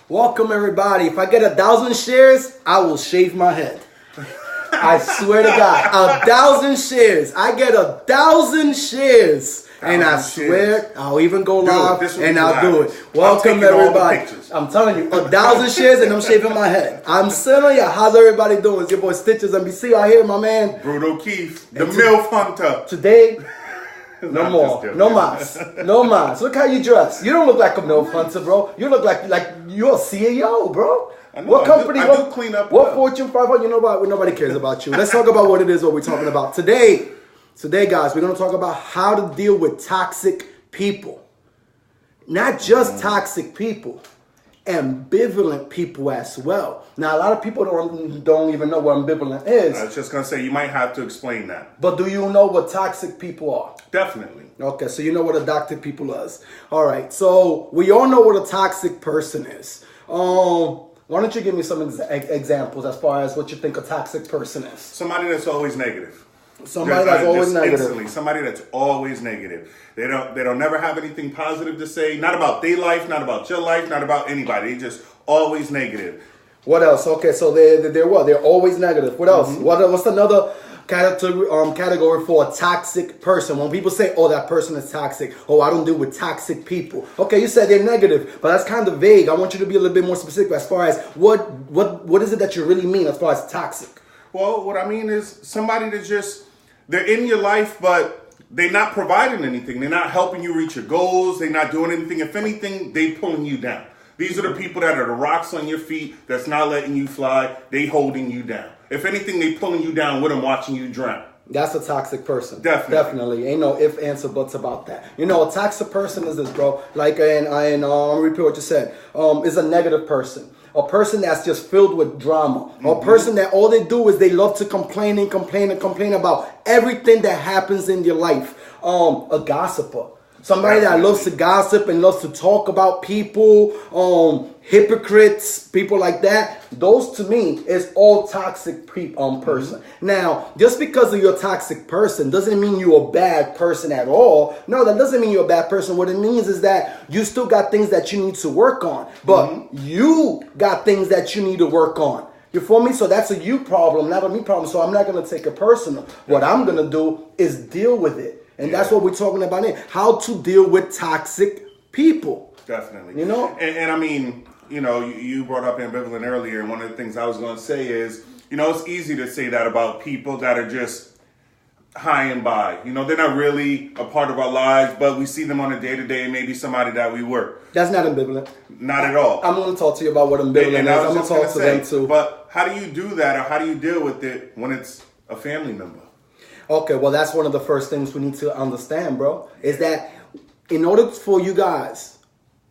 Welcome everybody. If I get 1,000 shares, I will shave my head. I swear to God, 1,000 shares. I get 1,000 shares. And I swear, I'll even go live and I'll do it. Welcome everybody. I'm telling you, 1,000 shares and I'm shaving my head. I'm telling you, how's everybody doing? It's your boy Stitches NBC out here, my man. Brutal Keith, the MILF Hunter. Today, no more. No mas. No mas. Look how you dress. You don't look like a MILF Hunter, bro. You look like you're a CEO, bro. What company? I do clean up. What Fortune 500? You know about? Nobody cares about you. Let's talk about what it is. What we're talking about today. Today, guys, we're going to talk about how to deal with toxic people. Not just toxic people, ambivalent people as well. Now, a lot of people don't even know what ambivalent is. I was just going to say, you might have to explain that. But do you know what toxic people are? Definitely. Okay, so you know what a toxic people is. All right, so we all know what a toxic person is. Why don't you give me some examples as far as what you think a toxic person is? Somebody that's always negative. Somebody that's always negative. Instantly, somebody that's always negative. They don't never have anything positive to say. Not about their life, not about your life, not about anybody. They just always negative. What else? Okay, so they're what? They're always negative. What else? What's another category for a toxic person? When people say, "Oh, that person is toxic," "Oh, I don't deal with toxic people." Okay, you said they're negative, but that's kind of vague. I want you to be a little bit more specific as far as what is it that you really mean as far as toxic? Well, what I mean is somebody that they're in your life, but they're not providing anything. They're not helping you reach your goals. They're not doing anything. If anything, they pulling you down. These are the people that are the rocks on your feet that's not letting you fly. They holding you down. If anything, they pulling you down with them, watching you drown. That's a toxic person. Definitely. Ain't no if, ands, or buts about that. You know, a toxic person is this, bro. Like, and I'll repeat what you said. Is a negative person. A person that's just filled with drama. A person that all they do is they love to complain about everything that happens in your life. A gossiper. Somebody that loves to gossip and loves to talk about people. Hypocrites, people like that. Those to me is all toxic person. Now, just because of your toxic person doesn't mean you're a bad person at all. No, that doesn't mean you're a bad person. What it means is that you still got things that you need to work on. But you got things that you need to work on. You feel me? So that's a you problem, not a me problem. So I'm not going to take it personal. What I'm going to do is deal with it. And that's what we're talking about here. How to deal with toxic people. Definitely. You know? And I mean, you know, you brought up ambivalent earlier, and one of the things I was going to say is, you know, it's easy to say that about people that are just high and by. You know, they're not really a part of our lives, but we see them on a day-to-day, maybe somebody that we were. That's not ambivalent. Not at all. I'm going to talk to you about what ambivalent is. I'm going to talk to them too. But how do you do that, or how do you deal with it when it's a family member? Okay, well, that's one of the first things we need to understand, bro, is that in order for you guys,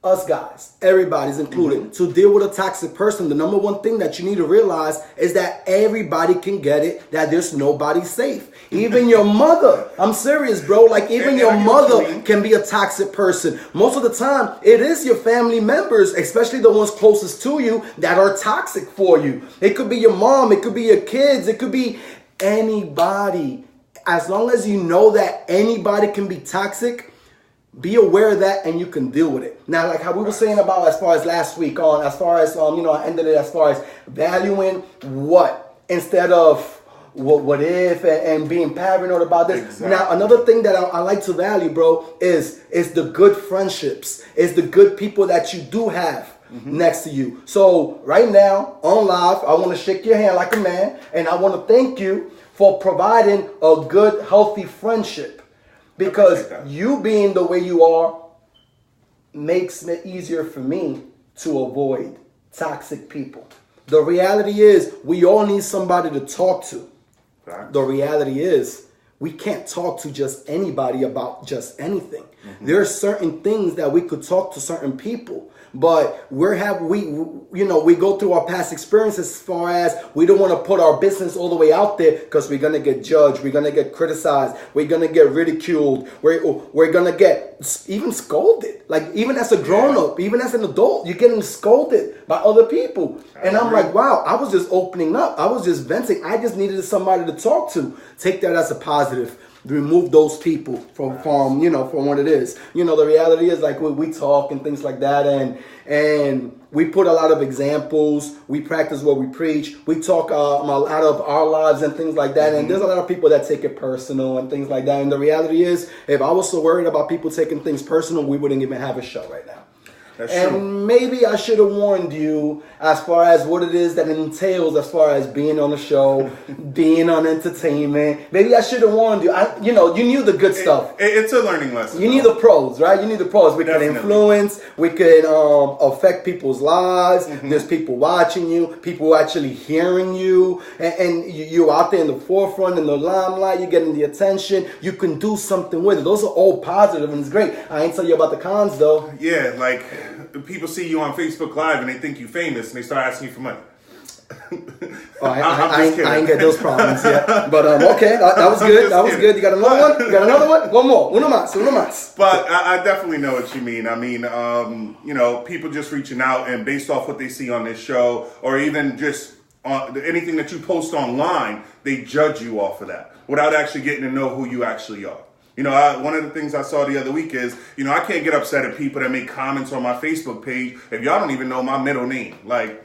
us guys, everybody's included, to deal with a toxic person, the number one thing that you need to realize is that everybody can get it, that there's nobody safe. Even your mother, I'm serious, bro, like even your mother can be a toxic person. Most of the time, it is your family members, especially the ones closest to you, that are toxic for you. It could be your mom, it could be your kids, it could be anybody. As long as you know that anybody can be toxic, be aware of that and you can deal with it. Now, like how we were saying about as far as last week on, as far as, I ended it as far as valuing what instead of what if and being paranoid about this. Exactly. Now, another thing that I like to value, bro, is the good friendships, is the good people that you do have next to you. So right now on live, I want to shake your hand like a man and I want to thank you for providing a good, healthy friendship. Because you being the way you are makes it easier for me to avoid toxic people. The reality is we all need somebody to talk to. The reality is we can't talk to just anybody about just anything. There are certain things that we could talk to certain people. But we go through our past experiences as far as we don't want to put our business all the way out there because we're going to get judged. We're going to get criticized. We're going to get ridiculed. We're going to get even scolded. Like even as a grown up, even as an adult, you're getting scolded by other people. And I'm like, wow, I was just opening up. I was just venting. I just needed somebody to talk to. Take that as a positive. remove those people from you know, from what it is. You know, the reality is like we talk and things like that, and we put a lot of examples. We practice what we preach. We talk a lot of our lives and things like that. And there's a lot of people that take it personal and things like that. And the reality is, if I was so worried about people taking things personal, we wouldn't even have a show right now. That's and true. Maybe I should have warned you as far as what it is that it entails as far as being on the show, being on entertainment. Maybe I should have warned you. You know, you knew the good stuff. It's a learning lesson. You need the pros, right? You need the pros. We Definitely. can influence. We can affect people's lives. There's people watching you, people actually hearing you, and you're out there in the forefront, in the limelight. You're getting the attention. You can do something with it. Those are all positive, and it's great. I ain't tell you about the cons, though. Yeah, like people see you on Facebook Live and they think you famous and they start asking you for money. I ain't get those problems yet. But okay, that was good. That was good. You got another one? You got another one? One more. Uno más. But I definitely know what you mean. I mean, you know, people just reaching out and based off what they see on this show or even just anything that you post online, they judge you off of that without actually getting to know who you actually are. You know, one of the things I saw the other week is, you know, I can't get upset at people that make comments on my Facebook page if y'all don't even know my middle name. Like,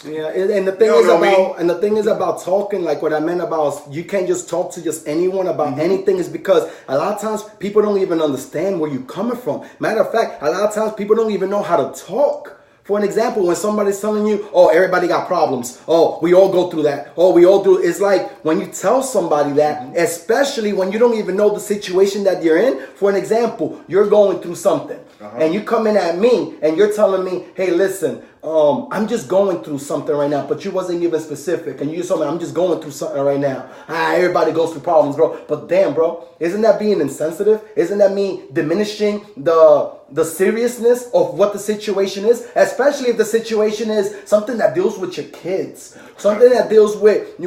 yeah, and the thing is about talking, like what I meant about you can't just talk to just anyone about anything is because a lot of times people don't even understand where you're coming from. Matter of fact, a lot of times people don't even know how to talk. For an example, when somebody's telling you, oh, everybody got problems. Oh, we all go through that. Oh, we all do. It's like when you tell somebody that, especially when you don't even know the situation that you're in. For an example, you're going through something and you come in at me and you're telling me, hey, listen, I'm just going through something right now, but you wasn't even specific. And you just told me, I'm just going through something right now. Everybody goes through problems, bro. But damn, bro, isn't that being insensitive? Isn't that me diminishing the seriousness of what the situation is? Especially if the situation is something that deals with your kids, something that deals with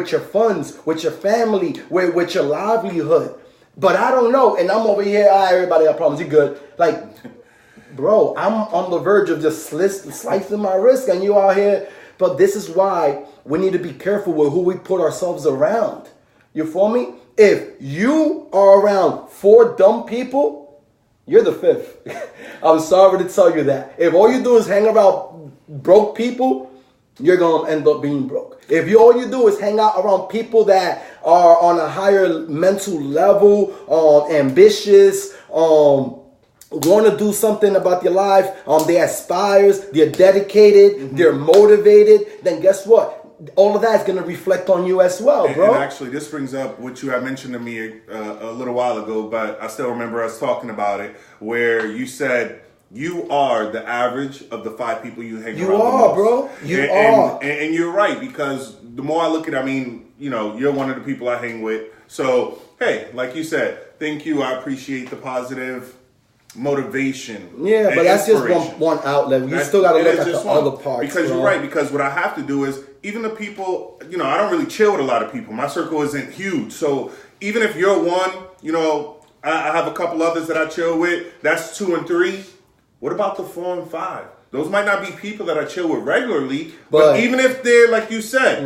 your funds, with your family, with your livelihood. But I don't know, and I'm over here, everybody got problems, you good. Like, bro, I'm on the verge of just slicing my wrist, and you out here. But this is why we need to be careful with who we put ourselves around. You feel me? If you are around 4 dumb people, you're the 5th. I'm sorry to tell you that. If all you do is hang around broke people, you're going to end up being broke. If all you do is hang out around people that are on a higher mental level, ambitious, want to do something about their life, they aspires, they're dedicated, they're motivated, then guess what? All of that is going to reflect on you as well, bro. And actually, this brings up what you had mentioned to me a little while ago, but I still remember us talking about it, where you said you are the average of the 5 people you hang around. You are, bro. You are. And you're right, because the more I look at it, I mean, you know, you're one of the people I hang with. So, hey, like you said, thank you. I appreciate the positive motivation. Yeah, but that's just one outlet. You still got to look at the other parts. Because you're right. Because what I have to do is, even the people, you know, I don't really chill with a lot of people. My circle isn't huge. So even if you're one, you know, I have a couple others that I chill with. That's 2 and 3. What about the 4 and 5? Those might not be people that I chill with regularly. But even if they're, like you said,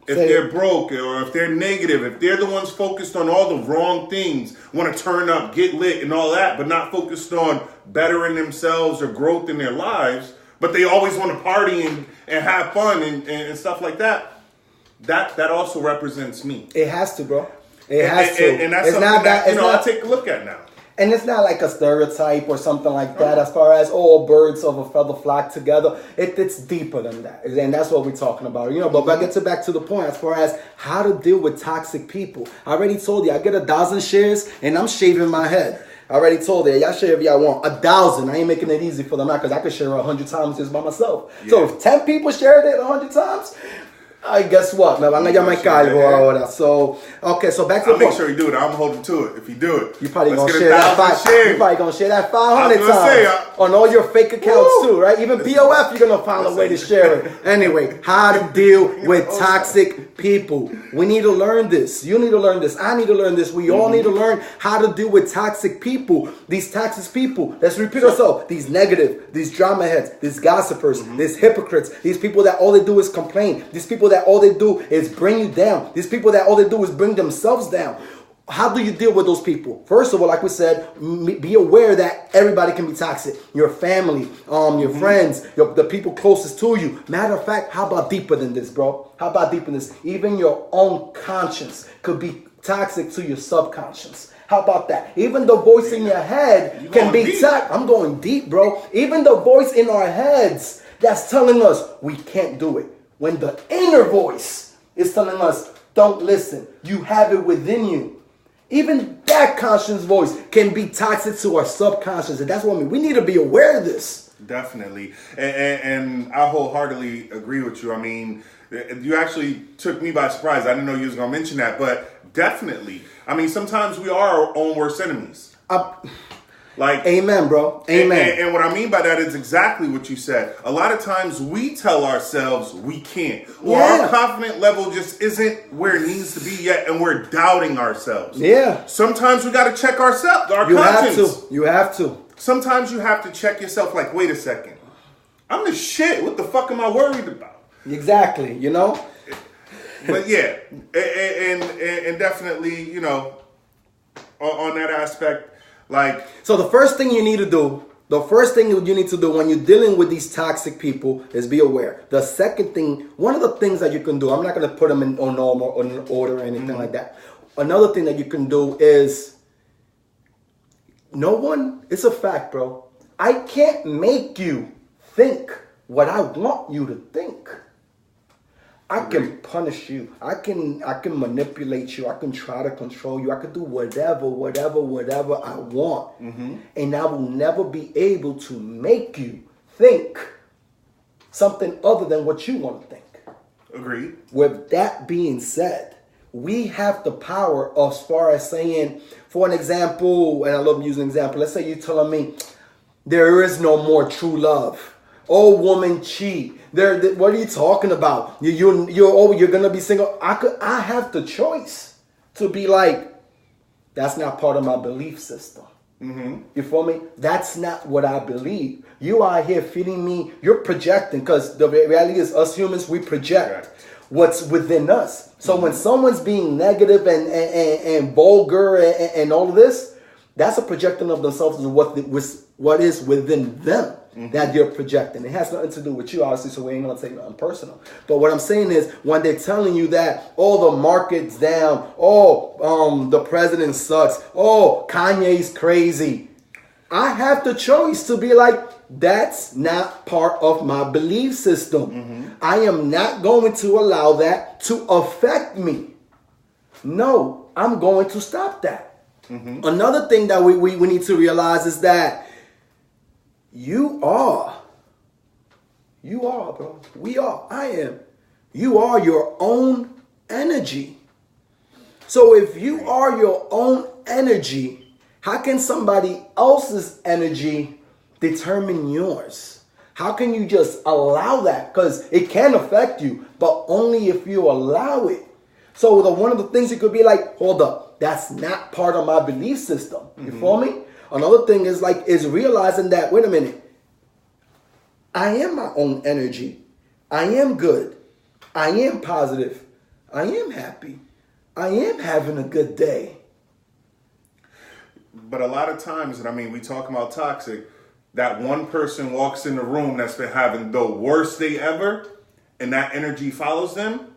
if they're broke or if they're negative, if they're the ones focused on all the wrong things, want to turn up, get lit and all that, but not focused on bettering themselves or growth in their lives, but they always want to party and have fun and stuff like that, that also represents me. It has to, bro. It has to. And that's something that, you know, I take a look at now. And it's not like a stereotype or something like that as far as all birds of a feather flock together. It's deeper than that. And that's what we're talking about. You know, but I get back to the point as far as how to deal with toxic people. I already told you, I get 1,000 shares and I'm shaving my head. I already told you, y'all share if y'all want. 1,000. I ain't making it easy for them now because I could share 100 times just by myself. Yeah. So if 10 people shared it 100 times, guess what? Me van a llamar algo ahora. So, okay, so back to the point. Make sure you do it. I'm holding to it. If you do it, you probably gonna share that. You probably gonna share that 500 times on all your fake accounts too, right? Even POF, you're gonna find a way to share it. Anyway, how to deal with toxic people. We need to learn this. You need to learn this. I need to learn this. We all need to learn how to deal with toxic people. These toxic people. Let's repeat ourselves. These negative, these drama heads, these gossipers, these hypocrites, these people that all they do is complain. These people that all they do is bring you down. These people that all they do is bring themselves down. how do you deal with those people? First of all, like we said, be aware that everybody can be toxic. Your family, your friends, the people closest to you. Matter of fact, how about deeper than this, bro? How about deeper than this? Even your own conscience could be toxic to your subconscious. How about that? Even the voice in your head can be toxic. I'm going deep, bro. Even the voice in our heads that's telling us we can't do it. When the inner voice is telling us, don't listen. You have it within you. Even that conscious voice can be toxic to our subconscious. And that's what I mean. We need to be aware of this. Definitely. And I wholeheartedly agree with you. I mean, you actually took me by surprise. I didn't know you was going to mention that. But definitely. I mean, sometimes we are our own worst enemies. Like, amen, bro. Amen. And what I mean by that is exactly what you said. A lot of times we tell ourselves we can't. Or our confidence level just isn't where it needs to be yet, and we're doubting ourselves. Yeah. Sometimes we got to check ourselves, our conscience. You have to. Sometimes you have to check yourself like, wait a second. I'm the shit. What the fuck am I worried about? Exactly, you know? But yeah, and definitely, you know, on that aspect, like, so the first thing you need to do when you're dealing with these toxic people is be aware. The second thing, one of the things that you can do, I'm not going to put them in normal or in order or anything like that. Another thing that you can do is, it's a fact, bro. I can't make you think what I want you to think. I can punish you. I can manipulate you. I can try to control you. I can do whatever I want. And I will never be able to make you think something other than what you want to think. Agreed. With that being said, we have the power as far as saying, for an example, and I love using an example. Let's say you're telling me there is no more true love. Oh, woman, cheat. What are you talking about? You're gonna be single. I have the choice to be like, that's not part of my belief system. You feel me? That's not what I believe. You are here feeding me. You're projecting, because the reality is, us humans, we project what's within us. So when someone's being negative and vulgar and all of this, that's a projecting of themselves and what is within them. That you're projecting. It has nothing to do with you, obviously, so we ain't gonna take nothing personal. But what I'm saying is, when they're telling you that, the market's down, the president sucks, Kanye's crazy, I have the choice to be like, that's not part of my belief system. I am not going to allow that to affect me. No, I'm going to stop that. Another thing that we need to realize is that you are, bro. I am. You are your own energy. So if you are your own energy, how can somebody else's energy determine yours? How can you just allow that? Because it can affect you, but only if you allow it. So one of the things you could be like, hold up, that's not part of my belief system. You feel me? Another thing is realizing that, wait a minute, I am my own energy. I am good. I am positive. I am happy. I am having a good day. But a lot of times, and I mean, we talk about toxic, that one person walks in the room that's been having the worst day ever, and that energy follows them.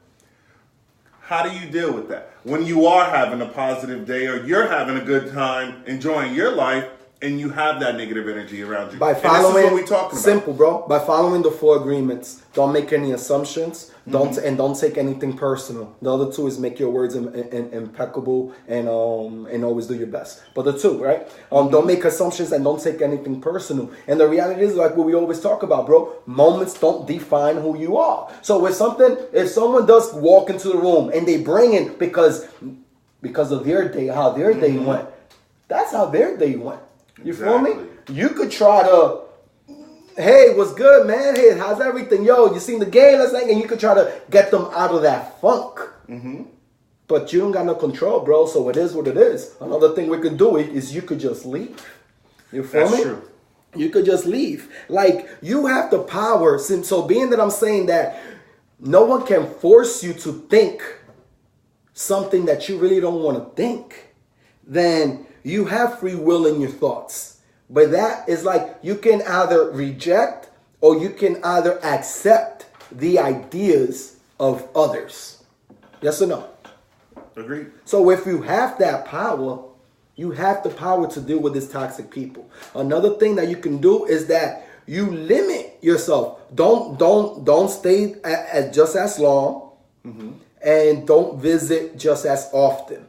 How do you deal with that? When you are having a positive day, or you're having a good time, enjoying your life, and you have that negative energy around you. By following, this is what we talking about. Simple, bro. By following the 4 agreements, don't make any assumptions. Don't take anything personal. The other 2 is make your words impeccable and always do your best. But the 2, right? Don't make assumptions and don't take anything personal. And the reality is, like what we always talk about, bro. Moments don't define who you are. So if someone does walk into the room and they bring in because of their day, how their day went, that's how their day went. You feel me? You could try to, hey, what's good, man? Hey, how's everything? Yo, you seen the game last night? And you could try to get them out of that funk. But you don't got no control, bro. So it is what it is. Another thing we could do is you could just leave. You feel me? That's true. You could just leave. Like, you have the power. So being that I'm saying that no one can force you to think something that you really don't want to think. then you have free will in your thoughts. But that is like you can either reject or you can either accept the ideas of others. Yes or no? Agreed. So if you have that power, you have the power to deal with these toxic people. Another thing that you can do is that you limit yourself. Don't stay at just as long, and don't visit just as often.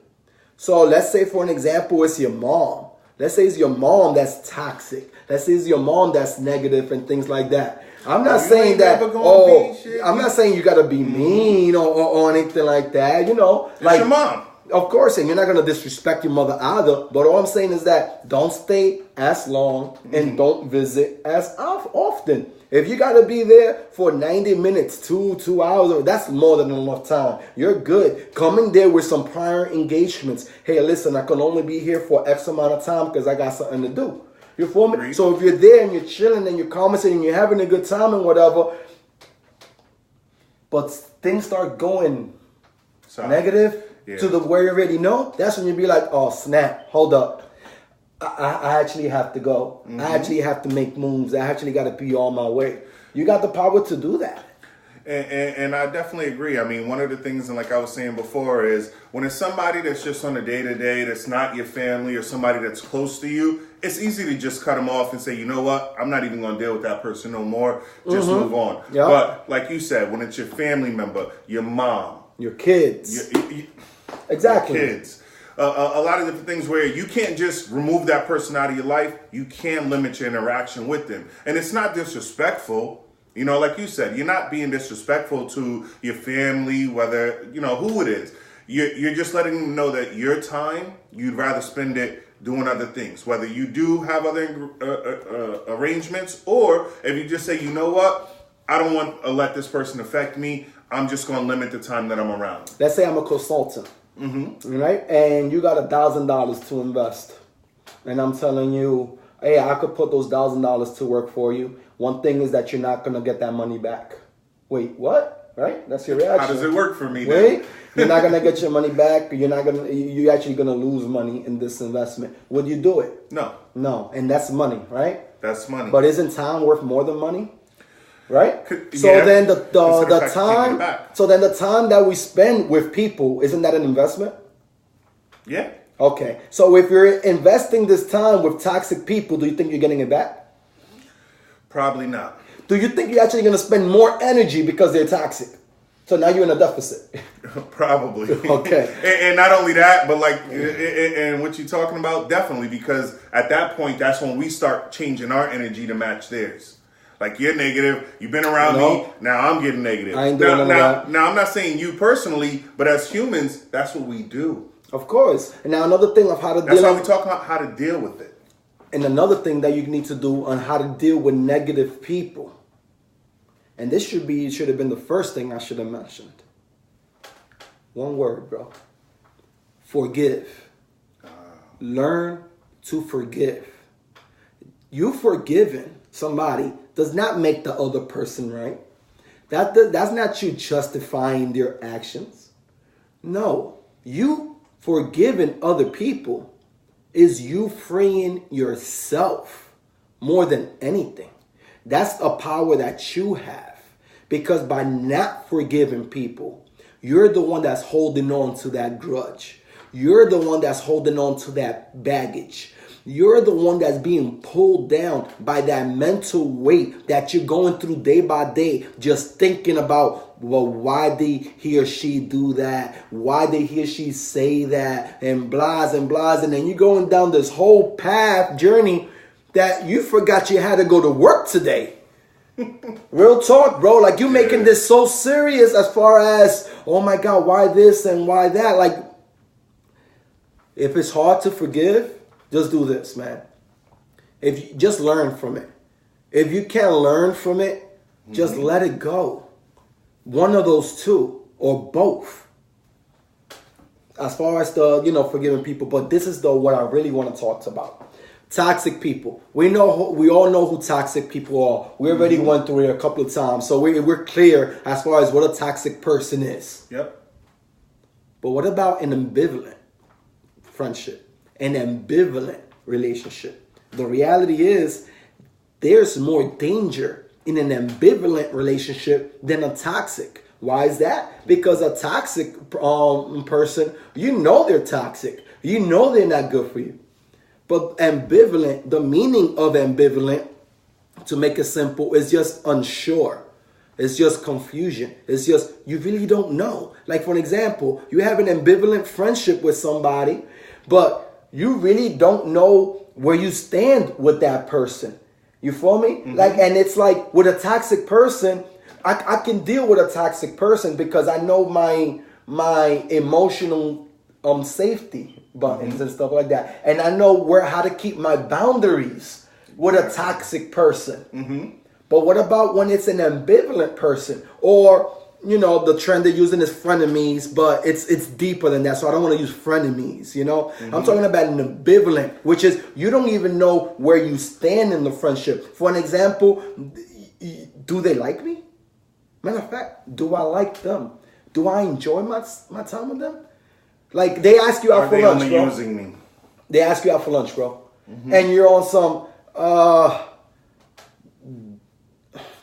So let's say, for an example, it's your mom. Let's say it's your mom that's toxic. Let's say it's your mom that's negative and things like that. I'm not saying that. I'm not saying you gotta be mean or anything like that. You know, it's your mom. Of course, and you're not going to disrespect your mother either. But all I'm saying is that don't stay as long and don't visit as often. If you got to be there for 90 minutes, 2 hours, that's more than enough time. You're good. Coming there with some prior engagements. Hey, listen, I can only be here for X amount of time because I got something to do. You feel me? Agreed. So if you're there and you're chilling and you're commenting and you're having a good time and whatever, but things start going negative, to the where you already know, that's when you be like, oh snap, hold up. I actually have to go. I actually have to make moves. I actually got to be on my way. You got the power to do that. And I definitely agree. I mean, one of the things, and like I was saying before, is when it's somebody that's just on a day-to-day, that's not your family or somebody that's close to you, it's easy to just cut them off and say, you know what, I'm not even going to deal with that person no more. Just move on. Yep. But like you said, when it's your family member, your mom, your kids, exactly, your kids. A lot of different things where you can't just remove that person out of your life. You can limit your interaction with them. And it's not disrespectful. You know, like you said, you're not being disrespectful to your family, whether, you know, who it is. You're just letting them know that your time, you'd rather spend it doing other things. Whether you do have other arrangements, or if you just say, you know what, I don't want to let this person affect me. I'm just going to limit the time that I'm around. Let's say I'm a consultant, right? And you got $1,000 to invest. And I'm telling you, hey, I could put those $1,000 to work for you. One thing is that you're not going to get that money back. Wait, what? Right? That's your reaction. How does it work for me then? Wait, you're not going to get your money back. You're actually going to lose money in this investment. Would you do it? No. And that's money, right? That's money. But isn't time worth more than money? Right? So yeah, then the time that we spend with people, isn't that an investment? Yeah. Okay. So if you're investing this time with toxic people, do you think you're getting it back? Probably not. Do you think you're actually going to spend more energy because they're toxic? So now you're in a deficit. Probably. Okay. And not only that, but like, and what you're talking about, definitely, because at that point, that's when we start changing our energy to match theirs. Like, you're negative, you've been around me, now I'm getting negative. I ain't doing none of that. Now, I'm not saying you personally, but as humans, that's what we do. Of course. And now another thing of how to deal with it. That's why we talk about how to deal with it. And another thing that you need to do on how to deal with negative people. And this should have been the first thing I should have mentioned. One word, bro. Forgive. Learn to forgive. You forgiving somebody does not make the other person right. That's not you justifying their actions. No. You forgiving other people is you freeing yourself more than anything. That's a power that you have. Because by not forgiving people, you're the one that's holding on to that grudge. You're the one that's holding on to that baggage. You're the one that's being pulled down by that mental weight that you're going through day by day, just thinking about, well, why did he or she do that? Why did he or she say that? And blahs and blahs. And then you're going down this whole journey that you forgot you had to go to work today. Real talk, bro. Like, you making this so serious as far as, oh my God, why this and why that? Like, if it's hard to forgive, just do this, man. If you just learn from it. If you can't learn from it, just let it go. One of those two or both. As far as the, forgiving people. But this is what I really want to talk about. Toxic people. We all know who toxic people are. We already went through it a couple of times. So we're clear as far as what a toxic person is. Yep. But what about an ambivalent friendship? an ambivalent relationship. The reality is there's more danger in an ambivalent relationship than a toxic. Why is that? Because a toxic person, you know they're toxic. You know they're not good for you. But ambivalent, the meaning of ambivalent, to make it simple, is just unsure. It's just confusion. It's just, you really don't know. Like, for an example, you have an ambivalent friendship with somebody, but you really don't know where you stand with that person. You feel me? Mm-hmm. Like, and it's like with a toxic person, I can deal with a toxic person because I know my emotional safety buttons and stuff like that. And I know how to keep my boundaries with a toxic person. Mm-hmm. But what about when it's an ambivalent person? Or, you know, the trend they're using is frenemies, but it's deeper than that. So I don't want to use frenemies, you know? Mm-hmm. I'm talking about an ambivalent, which is you don't even know where you stand in the friendship. For an example, do they like me? Matter of fact, do I like them? Do I enjoy my time with them? Like, they ask you out for lunch, bro. Are they only using me? They ask you out for lunch, bro. Mm-hmm. And you're on some,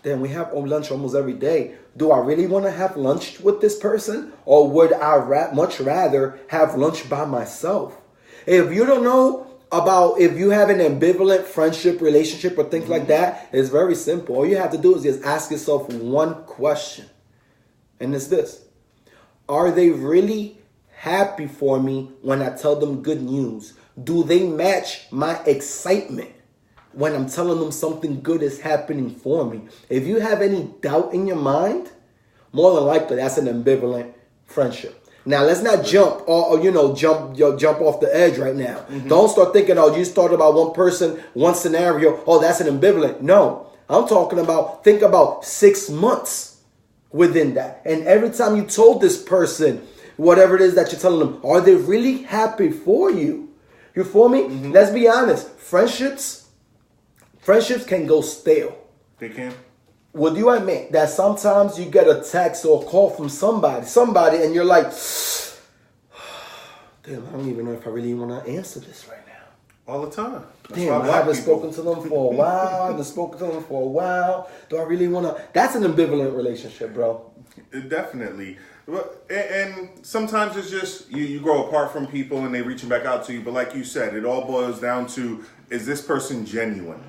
damn, we have lunch almost every day. Do I really want to have lunch with this person? Or would I much rather have lunch by myself? If you don't know about if you have an ambivalent friendship, relationship, or things like that, it's very simple. All you have to do is just ask yourself one question. And it's this. Are they really happy for me when I tell them good news? Do they match my excitement when I'm telling them something good is happening for me? If you have any doubt in your mind, more than likely that's an ambivalent friendship. Now, let's not jump jump off the edge right now. Mm-hmm. Don't start thinking, you just thought about one person, one scenario. Oh, that's an ambivalent. No, I'm talking about, think about 6 months within that. And every time you told this person, whatever it is that you're telling them, are they really happy for you? You feel me? Mm-hmm. Let's be honest. Friendships can go stale. They can. Would you admit that sometimes you get a text or a call from somebody, and you're like, damn, I don't even know if I really want to answer this right now. All the time. Damn, I haven't spoken to them for a while. Do I really want to? That's an ambivalent relationship, bro. Definitely. And sometimes it's just you grow apart from people and they reaching back out to you. But like you said, it all boils down to, is this person genuine?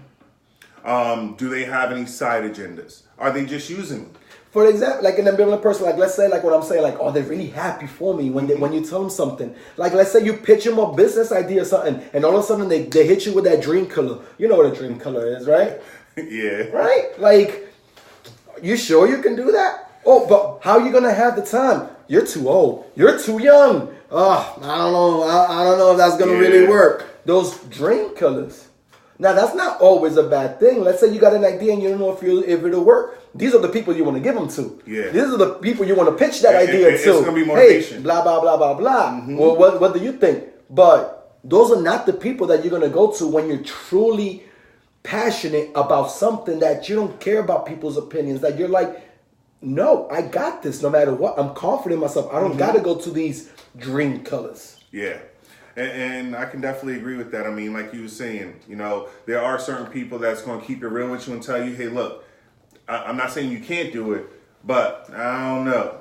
Do they have any side agendas? Are they just using me? For example, like an ambivalent person, like let's say, like what I'm saying, like, are they really happy for me when you tell them something? Like, let's say you pitch them a business idea or something, and all of a sudden they hit you with that dream color. You know what a dream color is, right? Yeah. Right? Like, you sure you can do that? Oh, but how are you gonna have the time? You're too old. You're too young. I don't know. I don't know if that's gonna really work. Those dream colors. Now, that's not always a bad thing. Let's say you got an idea and you don't know if it'll work. These are the people you want to give them to. Yeah. These are the people you want to pitch that idea to. It's going to be motivation. Hey, blah, blah, blah, blah, blah. Mm-hmm. Well, what do you think? But those are not the people that you're going to go to when you're truly passionate about something, that you don't care about people's opinions, that you're like, no, I got this no matter what. I'm confident in myself. I don't got to go to these dream colors. Yeah. And I can definitely agree with that. I mean, like you were saying, there are certain people that's going to keep it real with you and tell you, hey, look, I'm not saying you can't do it, but I don't know.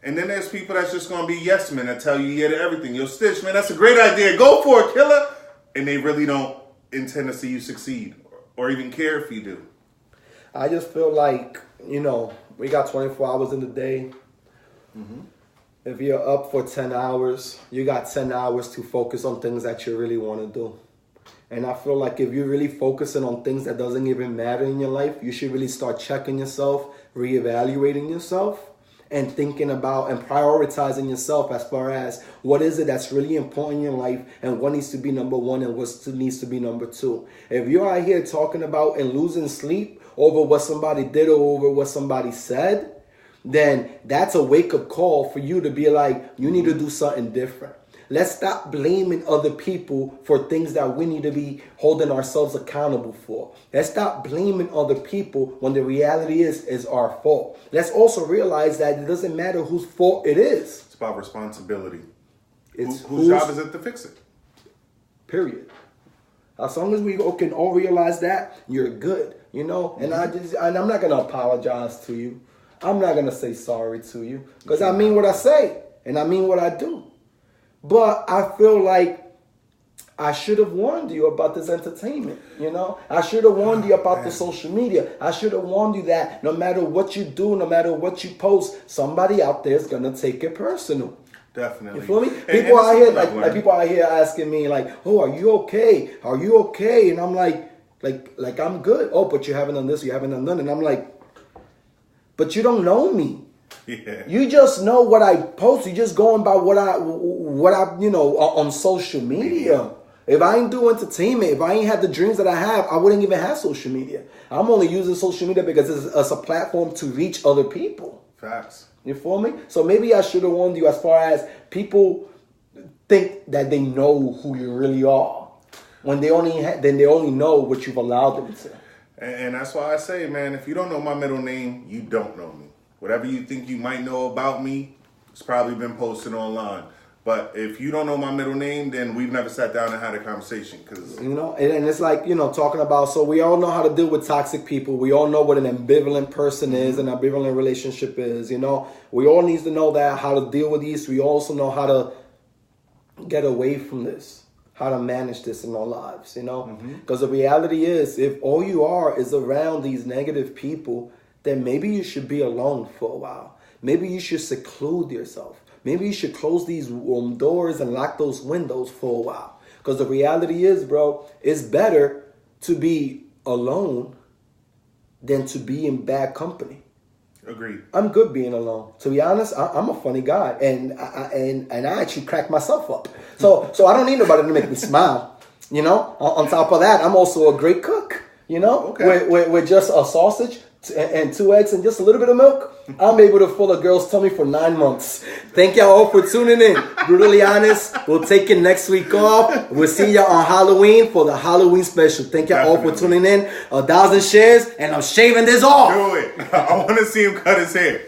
And then there's people that's just going to be yes men that tell you yeah to everything. Yo, Stitch, man, that's a great idea. Go for it, killer. And they really don't intend to see you succeed or even care if you do. I just feel like, we got 24 hours in the day. Mm-hmm. If you're up for 10 hours, you got 10 hours to focus on things that you really want to do. And I feel like if you're really focusing on things that doesn't even matter in your life, you should really start checking yourself, reevaluating yourself, and thinking about and prioritizing yourself as far as what is it that's really important in your life and what needs to be number one and what needs to be number two. If you're out here talking about and losing sleep over what somebody did or over what somebody said, then that's a wake-up call for you to be like, you need to do something different. Let's stop blaming other people for things that we need to be holding ourselves accountable for. Let's stop blaming other people when the reality is our fault. Let's also realize that it doesn't matter whose fault it is. It's about responsibility. Whose job is it to fix it? Period. As long as we can all realize that, you're good, you know? And I'm not going to apologize to you. I'm not going to say sorry to you. Because I mean what I say. And I mean what I do. But I feel like I should have warned you about this entertainment, you know? I should have warned you about the social media. I should have warned you that no matter what you do, no matter what you post, somebody out there is going to take it personal. Definitely. You feel me? People out here, like people out here asking me, like, "Oh, are you okay? Are you okay?" And I'm like I'm good. Oh, but you haven't done this, you haven't done that, and I'm like, but you don't know me. Yeah. You just know what I post. You just going by what I you know on social media. If I ain't do entertainment, if I ain't had the dreams that I have, I wouldn't even have social media. I'm only using social media because it's a platform to reach other people. Facts. You feel me? So maybe I should have warned you as far as people think that they know who you really are when they only know what you've allowed them to. And that's why I say, man, if you don't know my middle name, you don't know me. Whatever you think you might know about me, it's probably been posted online. But if you don't know my middle name, then we've never sat down and had a conversation. Cause you know, and it's like, you know, talking about, so we all know how to deal with toxic people. We all know what an ambivalent person is, an ambivalent relationship is, you know. We all need to know that, how to deal with these. We also know how to get away from this, how to manage this in our lives, you know. Because the reality is, if all you are is around these negative people, then maybe you should be alone for a while. Maybe you should seclude yourself. Maybe you should close these doors and lock those windows for a while. Because the reality is, bro, it's better to be alone than to be in bad company. Agreed. I'm good being alone. To be honest, I'm a funny guy, and I actually crack myself up. So I don't need nobody to make me smile. You know. On top of that, I'm also a great cook. You know, okay. with just a sausage and 2 eggs and just a little bit of milk, I'm able to fill a girl's tummy for 9 months. Thank y'all all for tuning in. Brutally honest. We'll take it next week off. We'll see y'all on Halloween for the Halloween special. Thank y'all all for tuning in. 1,000 shares, and I'm shaving this off. Do it. I want to see him cut his hair.